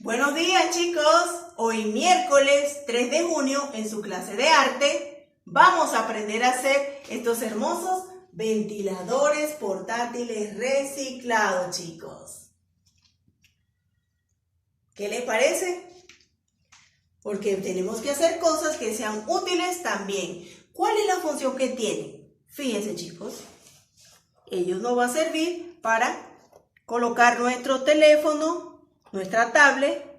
Buenos días, chicos. Hoy miércoles 3 de junio en su clase de arte vamos a aprender a hacer estos hermosos ventiladores portátiles reciclados, chicos. ¿Qué les parece? Porque tenemos que hacer cosas que sean útiles también. ¿Cuál es la función que tienen? Fíjense, chicos. Ellos nos van a servir para colocar nuestro teléfono, nuestra tablet.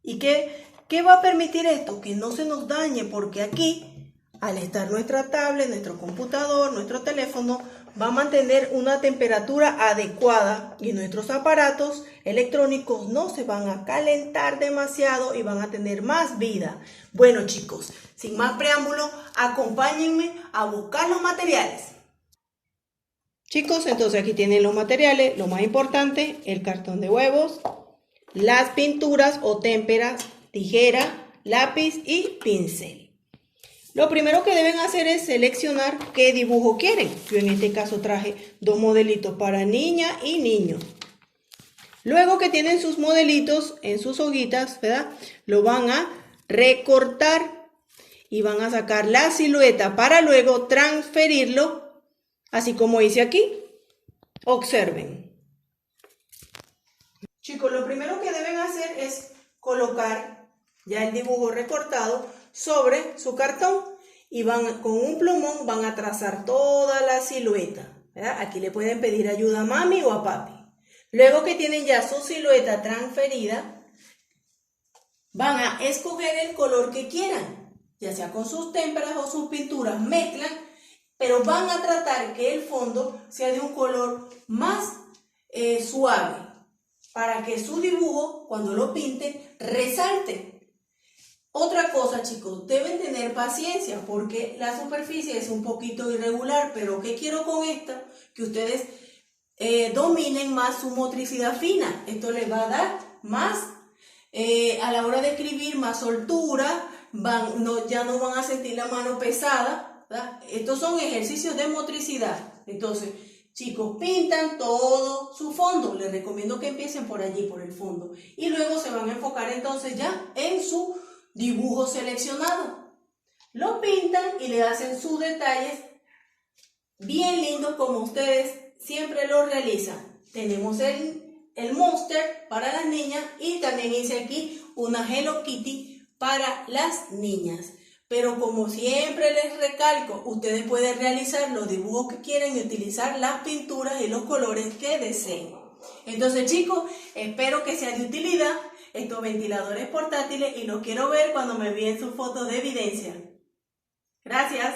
¿Y qué va a permitir esto? Que no se nos dañe, porque aquí, al estar nuestra tablet, nuestro computador, nuestro teléfono, va a mantener una temperatura adecuada y nuestros aparatos electrónicos no se van a calentar demasiado y van a tener más vida. Bueno, chicos, sin más preámbulo, acompáñenme a buscar los materiales. Chicos, entonces aquí tienen los materiales. Lo más importante, el cartón de huevos, las pinturas o témperas, tijera, lápiz y pincel. Lo primero que deben hacer es seleccionar qué dibujo quieren. Yo en este caso traje dos modelitos para niña y niño. Luego que tienen sus modelitos en sus hojitas, ¿verdad? Lo van a recortar y van a sacar la silueta para luego transferirlo, así como hice aquí. Observen. Chicos, lo primero que deben hacer es colocar ya el dibujo recortado sobre su cartón y van con un plumón van a trazar toda la silueta, ¿verdad? Aquí le pueden pedir ayuda a mami o a papi. Luego que tienen ya su silueta transferida, van a escoger el color que quieran, ya sea con sus témperas o sus pinturas, mezclan, pero van a tratar que el fondo sea de un color más suave, para que su dibujo, cuando lo pinten, resalte. Otra cosa, chicos, deben tener paciencia porque la superficie es un poquito irregular, pero ¿qué quiero con esto? Que ustedes dominen más su motricidad fina. Esto les va a dar más, a la hora de escribir, más soltura, ya no van a sentir la mano pesada, ¿verdad? Estos son ejercicios de motricidad. Entonces, chicos, pintan todo su fondo. Les recomiendo que empiecen por allí, por el fondo. Y luego se van a enfocar entonces ya en su dibujo seleccionado. Lo pintan y le hacen sus detalles bien lindos como ustedes siempre lo realizan. Tenemos el Monster para las niñas y también hice aquí una Hello Kitty para las niñas. Pero como siempre les recalco, ustedes pueden realizar los dibujos que quieren y utilizar las pinturas y los colores que deseen. Entonces, chicos, espero que sea de utilidad estos ventiladores portátiles y los quiero ver cuando me envíen sus fotos de evidencia. Gracias.